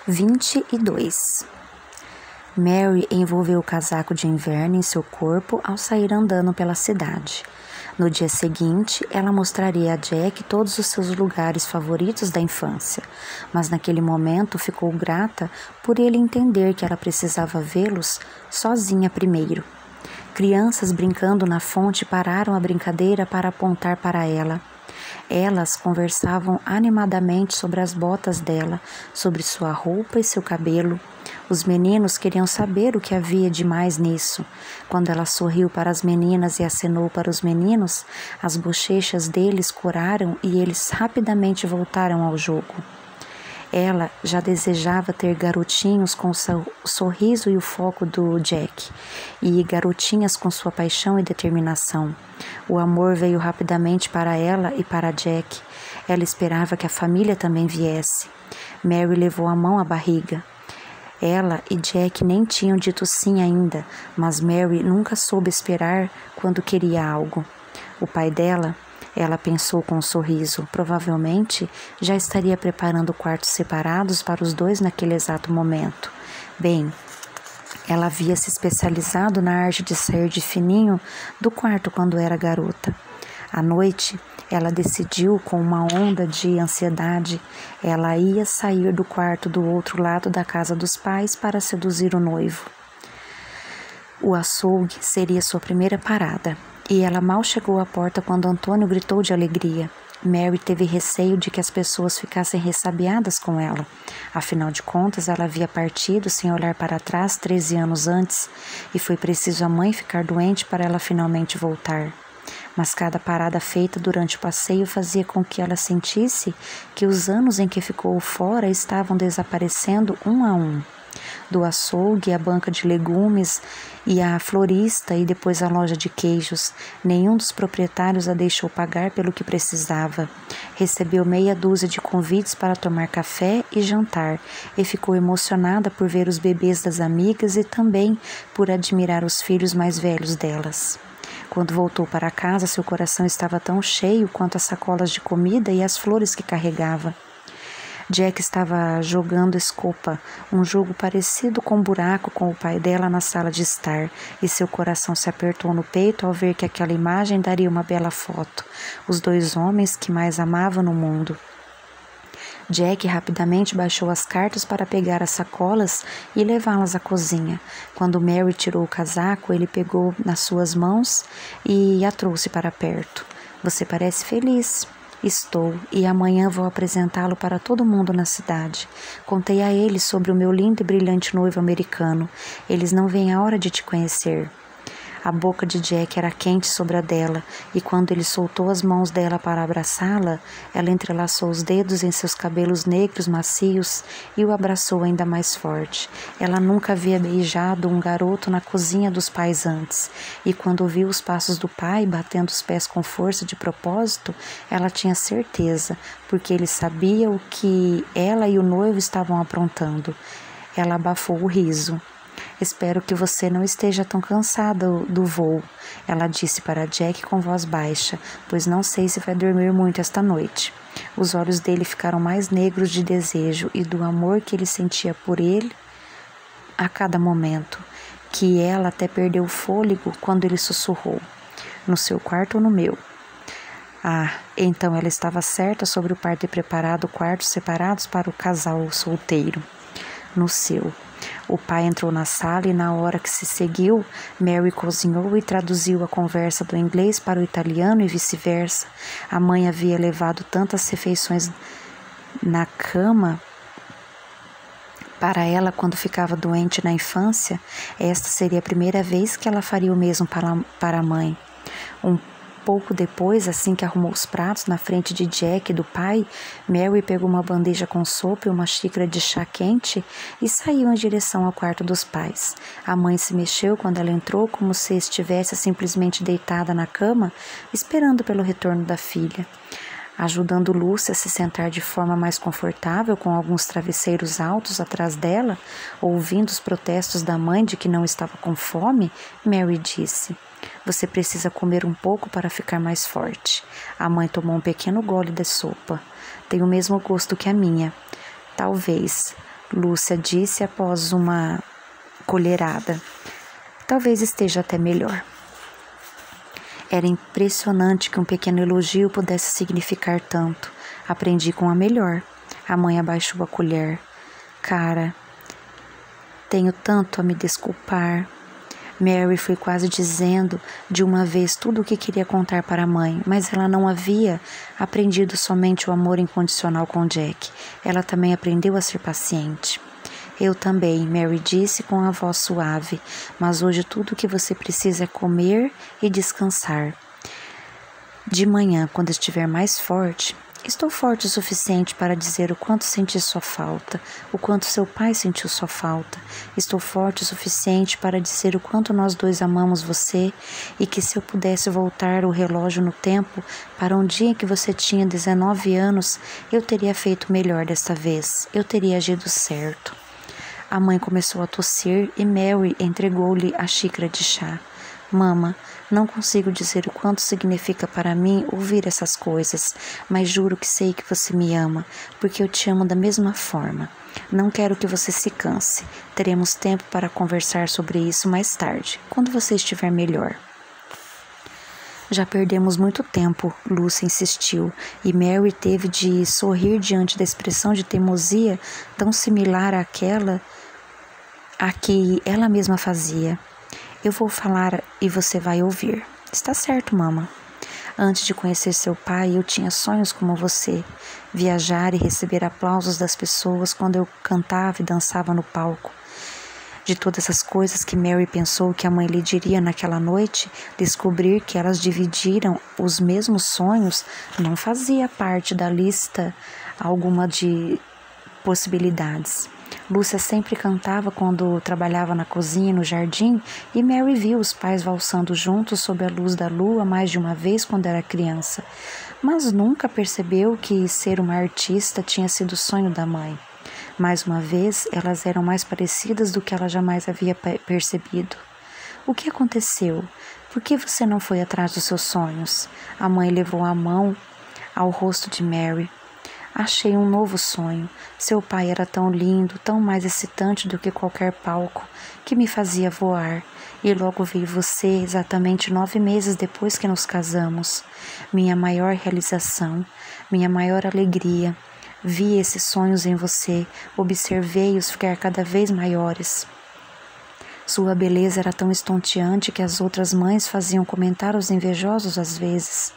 22. Mary envolveu o casaco de inverno em seu corpo ao sair andando pela cidade. No dia seguinte, ela mostraria a Jack todos os seus lugares favoritos da infância, mas naquele momento ficou grata por ele entender que ela precisava vê-los sozinha primeiro. Crianças brincando na fonte pararam a brincadeira para apontar para ela. Elas conversavam animadamente sobre as botas dela, sobre sua roupa e seu cabelo. Os meninos queriam saber o que havia de mais nisso. Quando ela sorriu para as meninas e acenou para os meninos, as bochechas deles coraram e eles rapidamente voltaram ao jogo. Ela já desejava ter garotinhos com o sorriso e o foco do Jack, e garotinhas com sua paixão e determinação. O amor veio rapidamente para ela e para Jack. Ela esperava que a família também viesse. Mary levou a mão à barriga. Ela e Jack nem tinham dito sim ainda, mas Mary nunca soube esperar quando queria algo. O pai dela, ela pensou com um sorriso, provavelmente já estaria preparando quartos separados para os dois naquele exato momento. Bem, ela havia se especializado na arte de sair de fininho do quarto quando era garota. À noite, ela decidiu com uma onda de ansiedade, ela ia sair do quarto do outro lado da casa dos pais para seduzir o noivo. O açougue seria sua primeira parada. E ela mal chegou à porta quando Antônio gritou de alegria. Mary teve receio de que as pessoas ficassem ressabiadas com ela. Afinal de contas, ela havia partido sem olhar para trás 13 anos antes, e foi preciso a mãe ficar doente para ela finalmente voltar. Mas cada parada feita durante o passeio fazia com que ela sentisse que os anos em que ficou fora estavam desaparecendo um a um. Do açougue, a banca de legumes e a florista e depois a loja de queijos. Nenhum dos proprietários a deixou pagar pelo que precisava. Recebeu meia dúzia de convites para tomar café e jantar e ficou emocionada por ver os bebês das amigas e também por admirar os filhos mais velhos delas. Quando voltou para casa, seu coração estava tão cheio quanto as sacolas de comida e as flores que carregava. Jack estava jogando escopa, um jogo parecido com buraco com o pai dela na sala de estar, e seu coração se apertou no peito ao ver que aquela imagem daria uma bela foto, os dois homens que mais amava no mundo. Jack rapidamente baixou as cartas para pegar as sacolas e levá-las à cozinha. Quando Mary tirou o casaco, ele pegou nas suas mãos e a trouxe para perto. "Você parece feliz." "Estou, e amanhã vou apresentá-lo para todo mundo na cidade. Contei a eles sobre o meu lindo e brilhante noivo americano. Eles não veem a hora de te conhecer." A boca de Jack era quente sobre a dela, e quando ele soltou as mãos dela para abraçá-la, ela entrelaçou os dedos em seus cabelos negros macios e o abraçou ainda mais forte. Ela nunca havia beijado um garoto na cozinha dos pais antes, e quando ouviu os passos do pai batendo os pés com força de propósito, ela tinha certeza, porque ele sabia o que ela e o noivo estavam aprontando. Ela abafou o riso. "Espero que você não esteja tão cansada do voo", ela disse para Jack com voz baixa, "pois não sei se vai dormir muito esta noite." Os olhos dele ficaram mais negros de desejo e do amor que ele sentia por ele a cada momento, que ela até perdeu o fôlego quando ele sussurrou: "No seu quarto ou no meu?" Ah, então ela estava certa sobre o pai ter preparado quartos separados para o casal solteiro. "No seu." O pai entrou na sala e na hora que se seguiu, Mary cozinhou e traduziu a conversa do inglês para o italiano e vice-versa. A mãe havia levado tantas refeições na cama para ela quando ficava doente na infância. Esta seria a primeira vez que ela faria o mesmo para a mãe. Pouco depois, assim que arrumou os pratos na frente de Jack e do pai, Mary pegou uma bandeja com sopa e uma xícara de chá quente e saiu em direção ao quarto dos pais. A mãe se mexeu quando ela entrou, como se estivesse simplesmente deitada na cama, esperando pelo retorno da filha. Ajudando Lúcia a se sentar de forma mais confortável com alguns travesseiros altos atrás dela, ouvindo os protestos da mãe de que não estava com fome, Mary disse: "Você precisa comer um pouco para ficar mais forte." A mãe tomou um pequeno gole da sopa. "Tem o mesmo gosto que a minha." "Talvez." Lúcia disse após uma colherada. Talvez esteja até melhor. Era impressionante que um pequeno elogio pudesse significar tanto. Aprendi com a melhor. A mãe abaixou a colher. Cara, tenho tanto a me desculpar. Mary foi quase dizendo de uma vez tudo o que queria contar para a mãe, mas ela não havia aprendido somente o amor incondicional com Jack. Ela também aprendeu a ser paciente. Eu também, Mary disse com a voz suave, mas hoje tudo o que você precisa é comer e descansar. De manhã, quando estiver mais forte, estou forte o suficiente para dizer o quanto senti sua falta, o quanto seu pai sentiu sua falta. Estou forte o suficiente para dizer o quanto nós dois amamos você e que se eu pudesse voltar o relógio no tempo para um dia em que você tinha 19 anos, eu teria feito melhor desta vez, eu teria agido certo. A mãe começou a tossir e Mary entregou-lhe a xícara de chá. Mama, não consigo dizer o quanto significa para mim ouvir essas coisas, mas juro que sei que você me ama, porque eu te amo da mesma forma. Não quero que você se canse. Teremos tempo para conversar sobre isso mais tarde, quando você estiver melhor. Já perdemos muito tempo, Lúcia insistiu, e Mary teve de sorrir diante da expressão de teimosia tão similar àquela a que ela mesma fazia. Eu vou falar e você vai ouvir. Está certo, mama. Antes de conhecer seu pai, eu tinha sonhos como você. Viajar e receber aplausos das pessoas quando eu cantava e dançava no palco. De todas as coisas que Mary pensou que a mãe lhe diria naquela noite, descobrir que elas dividiram os mesmos sonhos não fazia parte da lista alguma de possibilidades. Lúcia sempre cantava quando trabalhava na cozinha e no jardim, e Mary viu os pais valsando juntos sob a luz da lua mais de uma vez quando era criança, mas nunca percebeu que ser uma artista tinha sido o sonho da mãe. Mais uma vez, elas eram mais parecidas do que ela jamais havia percebido. O que aconteceu? Por que você não foi atrás dos seus sonhos? A mãe levou a mão ao rosto de Mary. Achei um novo sonho. Seu pai era tão lindo, tão mais excitante do que qualquer palco, que me fazia voar. E logo veio você, exatamente 9 meses depois que nos casamos. Minha maior realização, minha maior alegria. Vi esses sonhos em você, observei-os ficar cada vez maiores. Sua beleza era tão estonteante que as outras mães faziam comentários invejosos às vezes.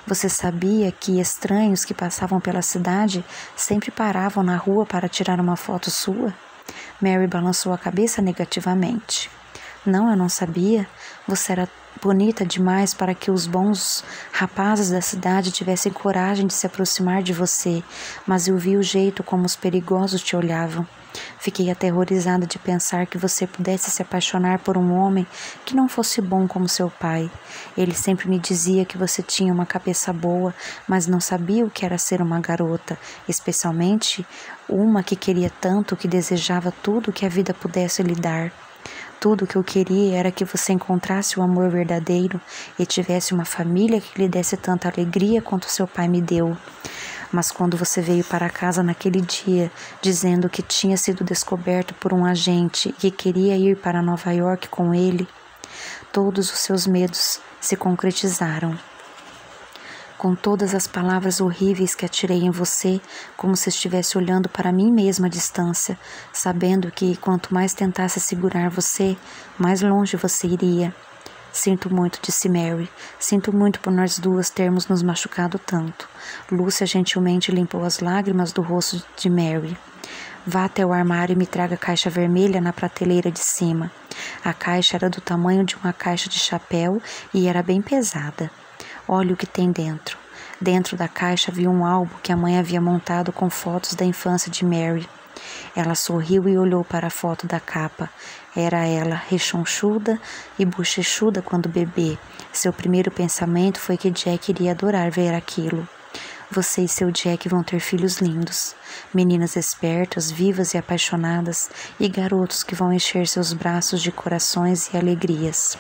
Você sabia que estranhos que passavam pela cidade sempre paravam na rua para tirar uma foto sua? Mary balançou a cabeça negativamente. Não, eu não sabia. Você era bonita demais para que os bons rapazes da cidade tivessem coragem de se aproximar de você, mas eu vi o jeito como os perigosos te olhavam. Fiquei aterrorizada de pensar que você pudesse se apaixonar por um homem que não fosse bom como seu pai. Ele sempre me dizia que você tinha uma cabeça boa, mas não sabia o que era ser uma garota, especialmente uma que queria tanto, que desejava tudo que a vida pudesse lhe dar. Tudo o que eu queria era que você encontrasse o amor verdadeiro e tivesse uma família que lhe desse tanta alegria quanto seu pai me deu. Mas quando você veio para casa naquele dia, dizendo que tinha sido descoberto por um agente e que queria ir para Nova York com ele, todos os seus medos se concretizaram. Com todas as palavras horríveis que atirei em você, como se estivesse olhando para mim mesma à distância, sabendo que quanto mais tentasse segurar você, mais longe você iria. Sinto muito, disse Mary. Sinto muito por nós duas termos nos machucado tanto. Lúcia gentilmente limpou as lágrimas do rosto de Mary. Vá até o armário e me traga a caixa vermelha na prateleira de cima. A caixa era do tamanho de uma caixa de chapéu e era bem pesada. Olhe o que tem dentro. Dentro da caixa havia um álbum que a mãe havia montado com fotos da infância de Mary. Ela sorriu e olhou para a foto da capa. Era ela, rechonchuda e bochechuda quando bebê. Seu primeiro pensamento foi que Jack iria adorar ver aquilo. Você e seu Jack vão ter filhos lindos, meninas espertas, vivas e apaixonadas, e garotos que vão encher seus braços de corações e alegrias.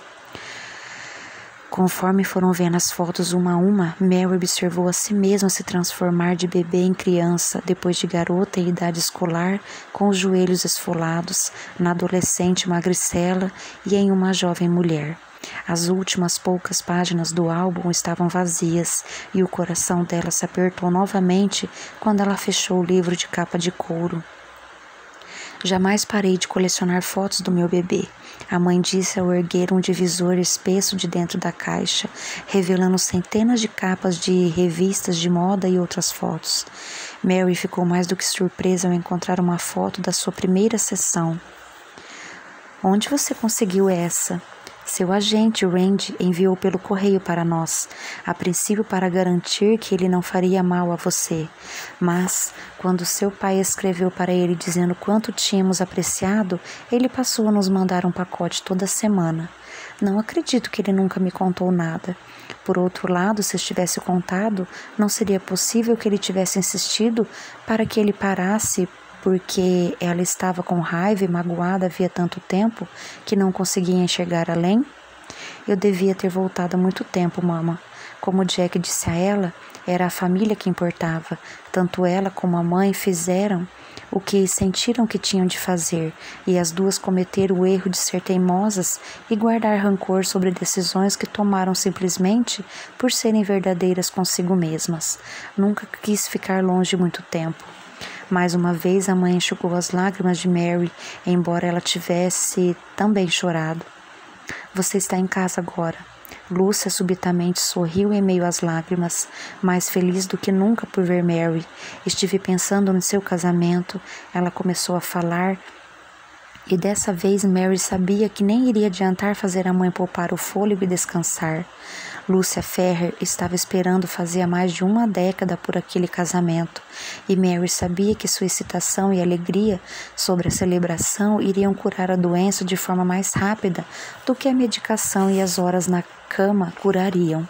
Conforme foram vendo as fotos uma a uma, Mary observou a si mesma se transformar de bebê em criança, depois de garota em idade escolar, com os joelhos esfolados, na adolescente magricela e em uma jovem mulher. As últimas poucas páginas do álbum estavam vazias e o coração dela se apertou novamente quando ela fechou o livro de capa de couro. Jamais parei de colecionar fotos do meu bebê, a mãe disse ao erguer um divisor espesso de dentro da caixa, revelando centenas de capas de revistas de moda e outras fotos. Mary ficou mais do que surpresa ao encontrar uma foto da sua primeira sessão. Onde você conseguiu essa? Seu agente, Randy, enviou pelo correio para nós, a princípio para garantir que ele não faria mal a você. Mas, quando seu pai escreveu para ele dizendo quanto tínhamos apreciado, ele passou a nos mandar um pacote toda semana. Não acredito que ele nunca me contou nada. Por outro lado, se estivesse contado, não seria possível que ele tivesse insistido para que ele parasse, porque ela estava com raiva e magoada havia tanto tempo que não conseguia enxergar além? Eu devia ter voltado há muito tempo, mama. Como Jack disse a ela, era a família que importava. Tanto ela como a mãe fizeram o que sentiram que tinham de fazer, e as duas cometeram o erro de ser teimosas e guardar rancor sobre decisões que tomaram simplesmente por serem verdadeiras consigo mesmas. Nunca quis ficar longe muito tempo. Mais uma vez a mãe enxugou as lágrimas de Mary, embora ela tivesse também chorado. Você está em casa agora. Lúcia subitamente sorriu em meio às lágrimas, mais feliz do que nunca por ver Mary. Estive pensando no seu casamento. Ela começou a falar e dessa vez Mary sabia que nem iria adiantar fazer a mãe poupar o fôlego e descansar. Lúcia Ferrer estava esperando fazia mais de uma década por aquele casamento, e Mary sabia que sua excitação e alegria sobre a celebração iriam curar a doença de forma mais rápida do que a medicação e as horas na cama curariam.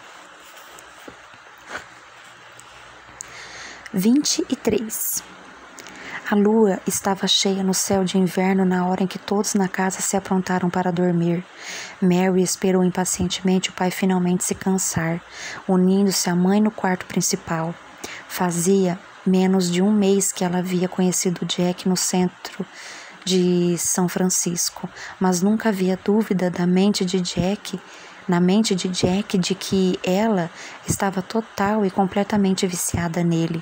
23. A lua estava cheia no céu de inverno na hora em que todos na casa se aprontaram para dormir. Mary esperou impacientemente o pai finalmente se cansar, unindo-se à mãe no quarto principal. Fazia menos de um mês que ela havia conhecido Jack no centro de São Francisco, mas nunca havia dúvida na mente de Jack de que ela estava total e completamente viciada nele.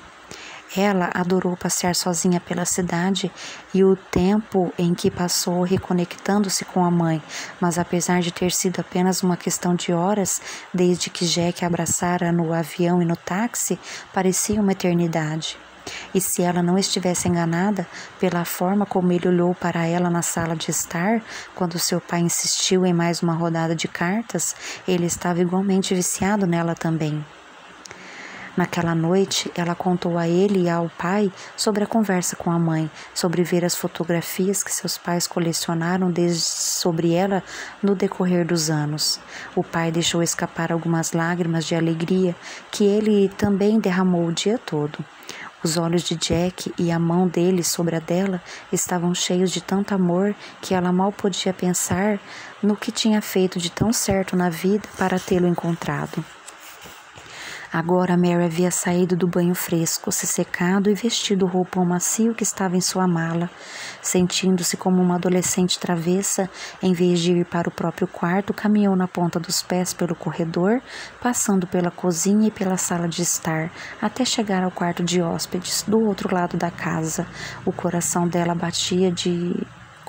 Ela adorou passear sozinha pela cidade e o tempo em que passou reconectando-se com a mãe, mas apesar de ter sido apenas uma questão de horas, desde que Jack a abraçara no avião e no táxi, parecia uma eternidade. E se ela não estivesse enganada pela forma como ele olhou para ela na sala de estar, quando seu pai insistiu em mais uma rodada de cartas, ele estava igualmente viciado nela também. Naquela noite, ela contou a ele e ao pai sobre a conversa com a mãe, sobre ver as fotografias que seus pais colecionaram sobre ela no decorrer dos anos. O pai deixou escapar algumas lágrimas de alegria que ele também derramou o dia todo. Os olhos de Jack e a mão dele sobre a dela estavam cheios de tanto amor que ela mal podia pensar no que tinha feito de tão certo na vida para tê-lo encontrado. Agora Mary havia saído do banho fresco, se secado e vestido o roupão macio que estava em sua mala. Sentindo-se como uma adolescente travessa, em vez de ir para o próprio quarto, caminhou na ponta dos pés pelo corredor, passando pela cozinha e pela sala de estar, até chegar ao quarto de hóspedes, do outro lado da casa. O coração dela batia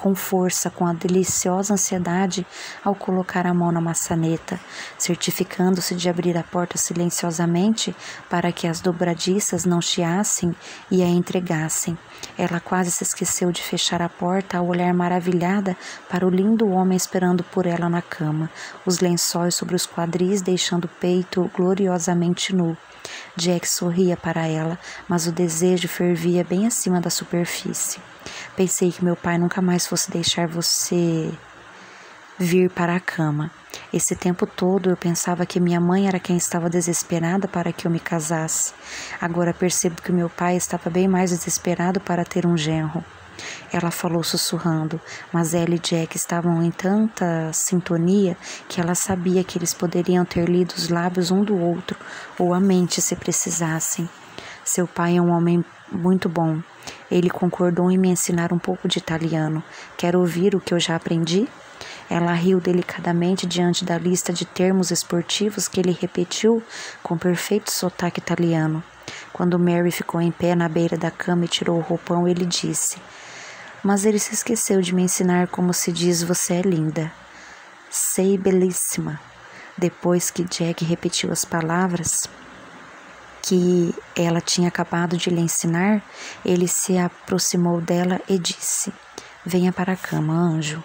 com força, com a deliciosa ansiedade ao colocar a mão na maçaneta, certificando-se de abrir a porta silenciosamente para que as dobradiças não chiassem e a entregassem. Ela quase se esqueceu de fechar a porta ao olhar maravilhada para o lindo homem esperando por ela na cama, os lençóis sobre os quadris deixando o peito gloriosamente nu. Jack sorria para ela, mas o desejo fervia bem acima da superfície. Pensei que meu pai nunca mais fosse deixar você vir para a cama. Esse tempo todo eu pensava que minha mãe era quem estava desesperada para que eu me casasse. Agora percebo que meu pai estava bem mais desesperado para ter um genro. Ela falou sussurrando, mas ela e Jack estavam em tanta sintonia que ela sabia que eles poderiam ter lido os lábios um do outro ou a mente se precisassem. Seu pai é um homem muito bom. Ele concordou em me ensinar um pouco de italiano. Quer ouvir o que eu já aprendi? Ela riu delicadamente diante da lista de termos esportivos que ele repetiu com perfeito sotaque italiano. Quando Mary ficou em pé na beira da cama e tirou o roupão, ele disse: "Mas ele se esqueceu de me ensinar como se diz você é linda. Sei belíssima." Depois que Jack repetiu as palavras que ela tinha acabado de lhe ensinar, ele se aproximou dela e disse: "Venha para a cama, anjo."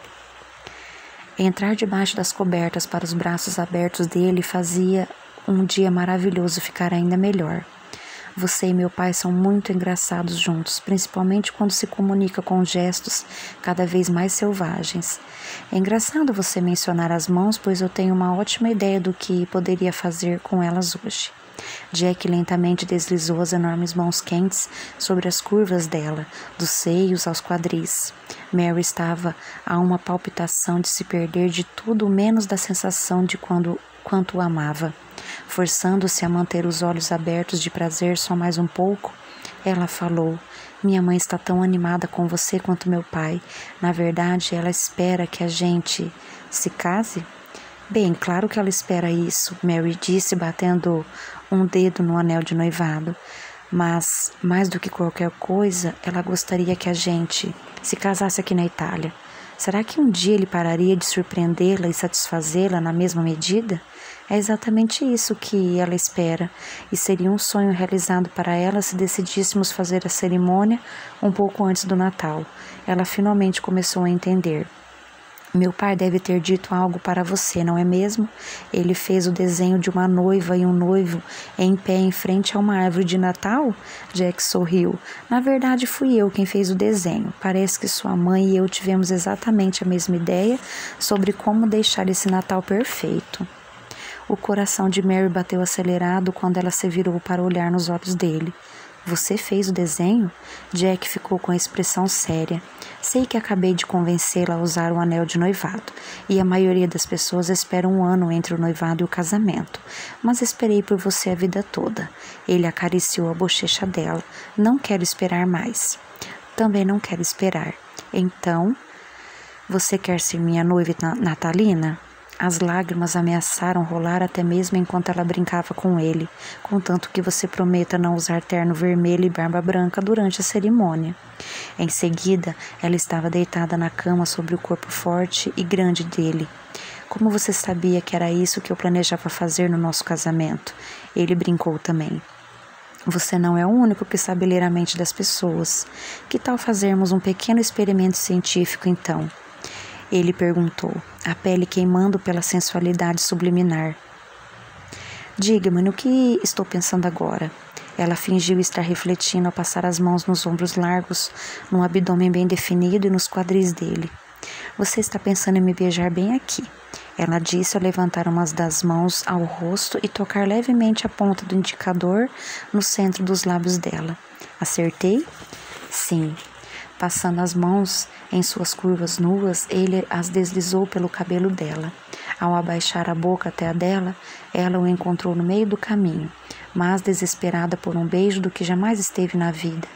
Entrar debaixo das cobertas para os braços abertos dele fazia um dia maravilhoso ficar ainda melhor. Você e meu pai são muito engraçados juntos, principalmente quando se comunica com gestos cada vez mais selvagens. É engraçado você mencionar as mãos, pois eu tenho uma ótima ideia do que poderia fazer com elas hoje. Jack lentamente deslizou as enormes mãos quentes sobre as curvas dela, dos seios aos quadris. Mary estava a uma palpitação de se perder de tudo menos da sensação de quanto o amava. Forçando-se a manter os olhos abertos de prazer só mais um pouco, ela falou: "Minha mãe está tão animada com você quanto meu pai. Na verdade, ela espera que a gente se case?" "Bem, claro que ela espera isso", Mary disse, batendo um dedo no anel de noivado. "Mas, mais do que qualquer coisa, ela gostaria que a gente se casasse aqui na Itália. Será que um dia ele pararia de surpreendê-la e satisfazê-la na mesma medida? É exatamente isso que ela espera, e seria um sonho realizado para ela se decidíssemos fazer a cerimônia um pouco antes do Natal." Ela finalmente começou a entender. "Meu pai deve ter dito algo para você, não é mesmo? Ele fez o desenho de uma noiva e um noivo em pé em frente a uma árvore de Natal?" Jack sorriu. "Na verdade, fui eu quem fez o desenho. Parece que sua mãe e eu tivemos exatamente a mesma ideia sobre como deixar esse Natal perfeito." O coração de Mary bateu acelerado quando ela se virou para olhar nos olhos dele. "Você fez o desenho?" Jack ficou com a expressão séria. "Sei que acabei de convencê-la a usar o anel de noivado, e a maioria das pessoas espera um ano entre o noivado e o casamento. Mas esperei por você a vida toda." Ele acariciou a bochecha dela. "Não quero esperar mais." "Também não quero esperar." "Então, você quer ser minha noiva natalina?" As lágrimas ameaçaram rolar até mesmo enquanto ela brincava com ele, contanto que você prometa não usar terno vermelho e barba branca durante a cerimônia. Em seguida, ela estava deitada na cama sobre o corpo forte e grande dele. "Como você sabia que era isso que eu planejava fazer no nosso casamento?" Ele brincou também. "Você não é o único que sabe ler a mente das pessoas. Que tal fazermos um pequeno experimento científico, então?" Ele perguntou, a pele queimando pela sensualidade subliminar. "Diga-me, no que estou pensando agora?" Ela fingiu estar refletindo ao passar as mãos nos ombros largos, no abdômen bem definido e nos quadris dele. "Você está pensando em me beijar bem aqui," ela disse ao levantar uma das mãos ao rosto e tocar levemente a ponta do indicador no centro dos lábios dela. "Acertei?" "Sim." Passando as mãos em suas curvas nuas, ele as deslizou pelo cabelo dela. Ao abaixar a boca até a dela, ela o encontrou no meio do caminho, mais desesperada por um beijo do que jamais esteve na vida.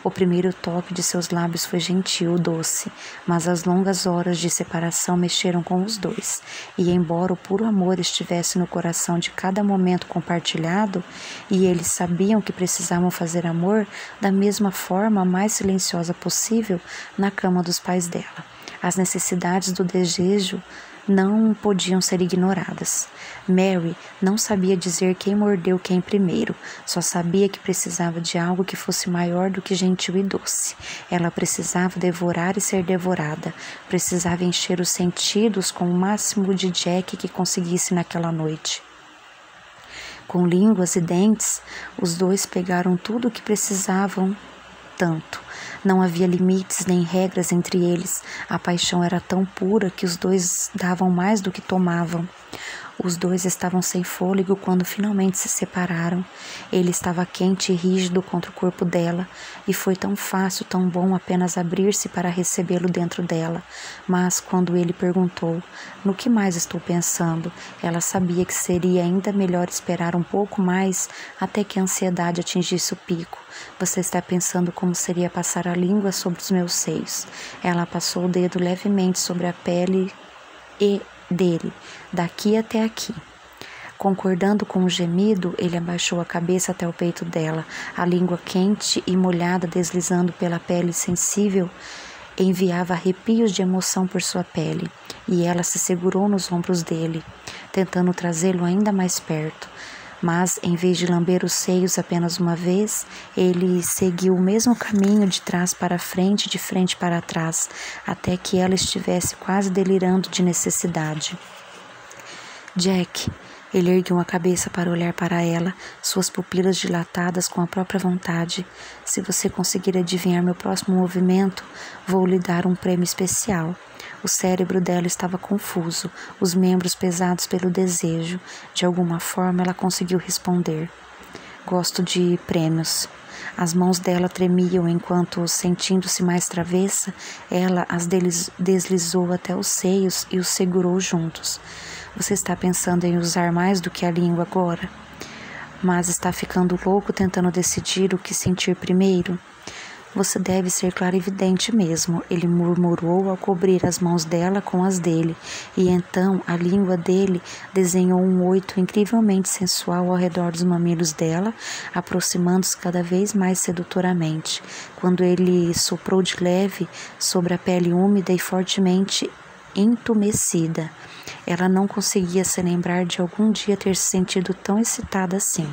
O primeiro toque de seus lábios foi gentil, doce, mas as longas horas de separação mexeram com os dois, e embora o puro amor estivesse no coração de cada momento compartilhado, e eles sabiam que precisavam fazer amor da mesma forma mais silenciosa possível na cama dos pais dela, as necessidades do desejo não podiam ser ignoradas. Mary não sabia dizer quem mordeu quem primeiro, só sabia que precisava de algo que fosse maior do que gentil e doce. Ela precisava devorar e ser devorada, precisava encher os sentidos com o máximo de Jack que conseguisse naquela noite. Com línguas e dentes, os dois pegaram tudo o que precisavam tanto. Não havia limites nem regras entre eles. A paixão era tão pura que os dois davam mais do que tomavam. Os dois estavam sem fôlego quando finalmente se separaram. Ele estava quente e rígido contra o corpo dela, e foi tão fácil, tão bom apenas abrir-se para recebê-lo dentro dela. Mas quando ele perguntou: "No que mais estou pensando?", ela sabia que seria ainda melhor esperar um pouco mais até que a ansiedade atingisse o pico. "Você está pensando como seria passar a língua sobre os meus seios?". Ela passou o dedo levemente sobre a pele dele, daqui até aqui. Concordando com o gemido, ele abaixou a cabeça até o peito dela, a língua quente e molhada deslizando pela pele sensível enviava arrepios de emoção por sua pele, e ela se segurou nos ombros dele, tentando trazê-lo ainda mais perto. Mas, em vez de lamber os seios apenas uma vez, ele seguiu o mesmo caminho de trás para frente, de frente para trás, até que ela estivesse quase delirando de necessidade. "Jack", ele ergueu a cabeça para olhar para ela, suas pupilas dilatadas com a própria vontade. "Se você conseguir adivinhar meu próximo movimento, vou lhe dar um prêmio especial." O cérebro dela estava confuso, os membros pesados pelo desejo. De alguma forma, ela conseguiu responder: "Gosto de prêmios." As mãos dela tremiam enquanto, sentindo-se mais travessa, ela as deslizou até os seios e os segurou juntos. "Você está pensando em usar mais do que a língua agora? Mas está ficando louco tentando decidir o que sentir primeiro?" "Você deve ser clarividente mesmo", ele murmurou ao cobrir as mãos dela com as dele, e então a língua dele desenhou um 8 incrivelmente sensual ao redor dos mamilos dela, aproximando-se cada vez mais sedutoramente, quando ele soprou de leve sobre a pele úmida e fortemente entumecida. Ela não conseguia se lembrar de algum dia ter se sentido tão excitada assim.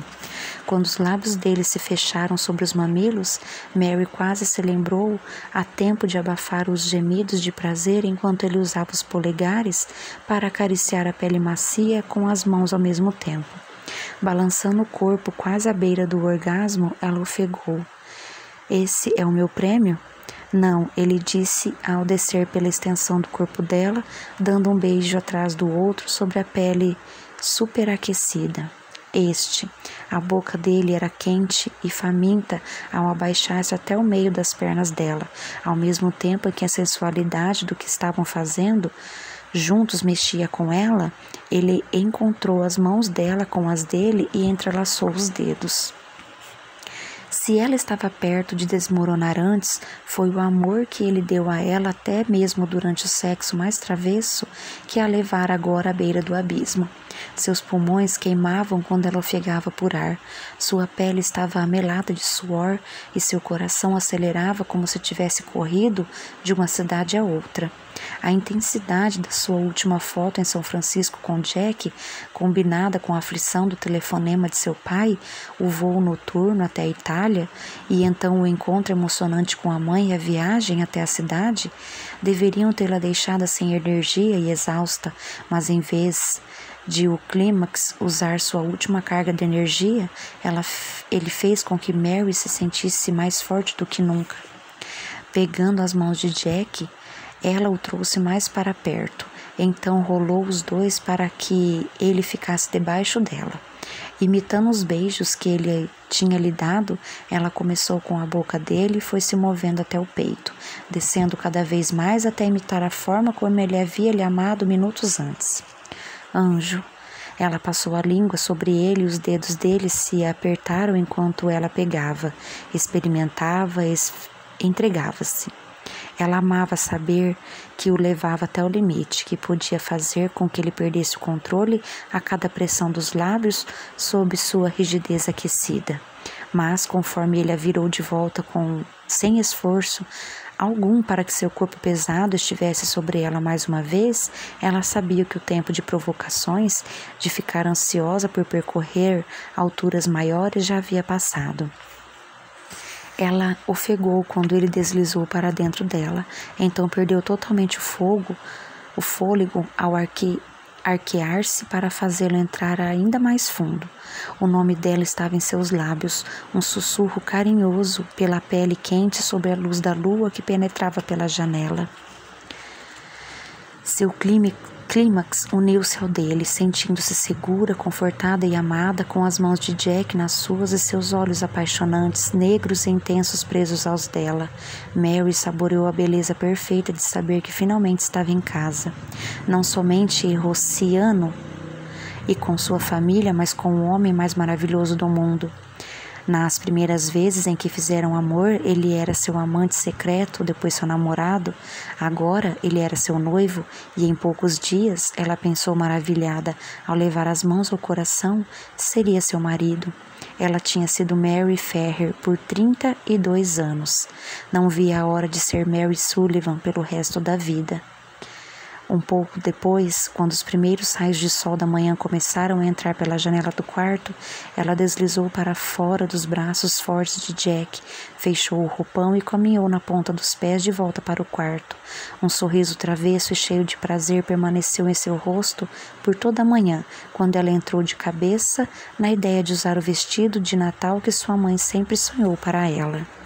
Quando os lábios dele se fecharam sobre os mamilos, Mary quase se lembrou a tempo de abafar os gemidos de prazer enquanto ele usava os polegares para acariciar a pele macia com as mãos ao mesmo tempo. Balançando o corpo quase à beira do orgasmo, ela ofegou. "Esse é o meu prêmio?" "Não", ele disse ao descer pela extensão do corpo dela, dando um beijo atrás do outro sobre a pele superaquecida. A boca dele era quente e faminta ao abaixar-se até o meio das pernas dela, ao mesmo tempo que a sensualidade do que estavam fazendo juntos mexia com ela. Ele encontrou as mãos dela com as dele e entrelaçou os dedos. Se ela estava perto de desmoronar antes, foi o amor que ele deu a ela até mesmo durante o sexo mais travesso que a levara agora à beira do abismo. Seus pulmões queimavam quando ela ofegava por ar, sua pele estava amelada de suor e seu coração acelerava como se tivesse corrido de uma cidade a outra. A intensidade da sua última foto em São Francisco com Jack, combinada com a aflição do telefonema de seu pai, o voo noturno até a Itália e então o encontro emocionante com a mãe e a viagem até a cidade, deveriam tê-la deixada sem energia e exausta, mas em vez de o clímax usar sua última carga de energia, ele fez com que Mary se sentisse mais forte do que nunca. Pegando as mãos de Jack, ela o trouxe mais para perto, então rolou os dois para que ele ficasse debaixo dela. Imitando os beijos que ele tinha lhe dado, ela começou com a boca dele e foi se movendo até o peito, descendo cada vez mais até imitar a forma como ele havia lhe amado minutos antes. Anjo. Ela passou a língua sobre ele e os dedos dele se apertaram enquanto ela pegava, experimentava, entregava-se. Ela amava saber que o levava até o limite, que podia fazer com que ele perdesse o controle a cada pressão dos lábios sob sua rigidez aquecida. Mas, conforme ele a virou de volta sem esforço algum para que seu corpo pesado estivesse sobre ela mais uma vez, ela sabia que o tempo de provocações, de ficar ansiosa por percorrer alturas maiores, já havia passado. Ela ofegou quando ele deslizou para dentro dela, então perdeu totalmente o fôlego ao arquear-se para fazê-lo entrar ainda mais fundo. O nome dela estava em seus lábios, um sussurro carinhoso pela pele quente sob a luz da lua que penetrava pela janela. Seu Clímax uniu-se ao dele, sentindo-se segura, confortada e amada, com as mãos de Jack nas suas e seus olhos apaixonantes, negros e intensos presos aos dela. Mary saboreou a beleza perfeita de saber que finalmente estava em casa. Não somente Rossiano e com sua família, mas com o homem mais maravilhoso do mundo. Nas primeiras vezes em que fizeram amor, ele era seu amante secreto, depois seu namorado. Agora ele era seu noivo, e em poucos dias, ela pensou maravilhada, ao levar as mãos ao coração, seria seu marido. Ela tinha sido Mary Ferrer por 32 anos. Não via a hora de ser Mary Sullivan pelo resto da vida. Um pouco depois, quando os primeiros raios de sol da manhã começaram a entrar pela janela do quarto, ela deslizou para fora dos braços fortes de Jack, fechou o roupão e caminhou na ponta dos pés de volta para o quarto. Um sorriso travesso e cheio de prazer permaneceu em seu rosto por toda a manhã, quando ela entrou de cabeça na ideia de usar o vestido de Natal que sua mãe sempre sonhou para ela.